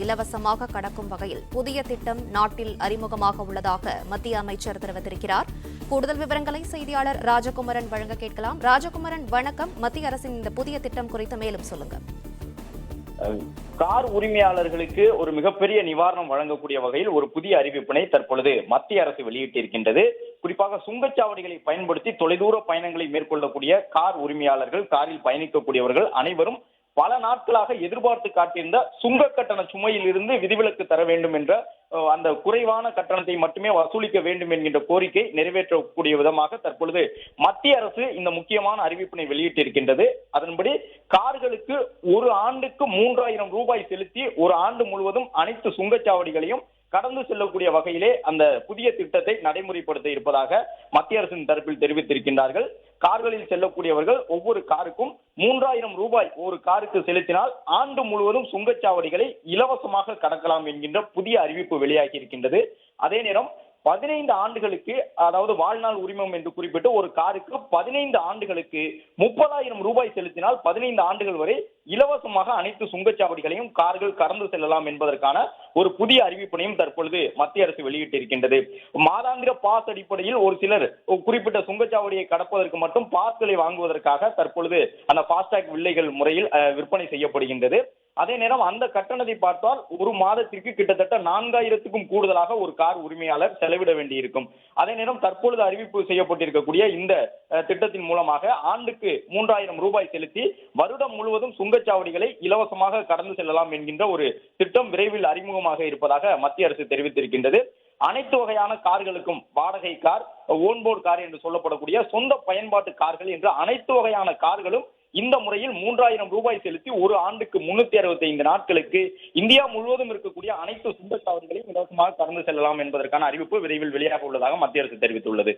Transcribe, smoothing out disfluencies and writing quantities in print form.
இலவசமாக கடக்கும் வகையில் புதிய திட்டம் நாட்டில் அறிமுகமாக உள்ளதாக மத்திய அமைச்சர் தெரிவித்திருக்கிறார். கூடுதல் விவரங்களை செய்தியாளர் ராஜகுமரன் வழங்க கேட்கலாம். ராஜகுமரன், வணக்கம். மத்திய அரசின் இந்த புதிய திட்டம் குறித்து மேலும் சொல்லுங்க. கார் உரிமையாளர்களுக்கு ஒரு மிகப்பெரிய நிவாரணம் வழங்கக்கூடிய வகையில் ஒரு புதிய அறிவிப்பினை தற்பொழுது மத்திய அரசு வெளியிட்டிருக்கின்றது. குறிப்பாக சுங்கச்சாவடிகளை பயன்படுத்தி தொலைதூர பயணங்களை மேற்கொள்ளக்கூடிய கார் உரிமையாளர்கள், காரில் பயணிக்கக்கூடியவர்கள் அனைவரும் பல நாட்களாக எதிர்பார்த்து காட்டியிருந்த சுங்க கட்டண சுமையில் இருந்து விதிவிலக்கு தர வேண்டும் என்ற அந்த குறைவான கட்டணத்தை மட்டுமே வசூலிக்க வேண்டும் என்கின்ற கோரிக்கை நிறைவேற்றக்கூடிய விதமாக தற்பொழுது மத்திய அரசு இந்த முக்கியமான அறிவிப்பினை வெளியிட்டிருக்கின்றது. அதன்படி கார்களுக்கு ஒரு ஆண்டுக்கு 3000 ரூபாய் செலுத்தி ஒரு ஆண்டு முழுவதும் அனைத்து சுங்கச்சாவடிகளையும் கடந்து செல்லக்கூடிய வகையிலே அந்த புதிய திட்டத்தை நடைமுறைப்படுத்த இருப்பதாக மத்திய அரசின் தரப்பில் தெரிவித்திருக்கின்றார்கள். கார்களில் செல்லக்கூடியவர்கள் ஒவ்வொரு காருக்கும் 3000 ரூபாய் ஒரு காருக்கு செலுத்தினால் ஆண்டு முழுவதும் சுங்கச்சாவடிகளை இலவசமாக கடக்கலாம் என்கின்ற புதிய அறிவிப்பு வெளியாகி இருக்கின்றது. அதே நேரம் 15 ஆண்டுகளுக்கு, அதாவது வாழ்நாள் உரிமம் என்று குறிப்பிட்டு ஒரு காருக்கு 15 ஆண்டுகளுக்கு 30,000 ரூபாய் செலுத்தினால் 15 ஆண்டுகள் வரை இலவசமாக அனைத்து சுங்கச்சாவடிகளையும் கார்கள் கடந்து செல்லலாம் என்பதற்கான ஒரு புதிய அறிவிப்பினையும் தற்பொழுது மத்திய அரசு வெளியிட்டிருக்கின்றது. மாதாந்திர பாஸ் அடிப்படையில் ஒரு சிலர் குறிப்பிட்ட சுங்கச்சாவடியை கடப்பதற்கு மட்டும் பாஸ்களை வாங்குவதற்காக தற்பொழுது அந்த பாஸ்டாக் வில்லைகள் முறையில் விற்பனை செய்யப்படுகின்றது. அதே நேரம் அந்த கட்டணத்தை பார்த்தால் ஒரு மாதத்திற்கு கிட்டத்தட்ட 4000க்கும் கூடுதலாக ஒரு கார் உரிமையாளர் செலவிட வேண்டியிருக்கும். அதே நேரம் தற்பொழுது அறிவிப்பு செய்யப்பட்டிருக்கக்கூடிய இந்த திட்டத்தின் மூலமாக ஆண்டுக்கு 3000 ரூபாய் செலுத்தி வருடம் முழுவதும் சுங்கச்சாவடிகளை இலவசமாக கடந்து செல்லலாம் என்கின்ற ஒரு திட்டம் விரைவில் அறிமுகமாக இருப்பதாக மத்திய அரசு தெரிவித்திருக்கின்றது. அனைத்து வகையான கார்களுக்கும், வாடகை கார், ஓன்போர்டு கார் என்று சொல்லப்படக்கூடிய சொந்த பயன்பாட்டு கார்கள் என்று அனைத்து வகையான கார்களும் இந்த முறையில் 3000 ரூபாய் செலுத்தி ஒரு ஆண்டுக்கு 365 நாட்களுக்கு இந்தியா முழுவதும் இருக்கக்கூடிய அனைத்து சுங்கச்சாவடிகளையும் இலவசமாக கடந்து செல்லலாம் என்பதற்கான அறிவிப்பு விரைவில் வெளியாக உள்ளதாக மத்திய அரசு தெரிவித்துள்ளது.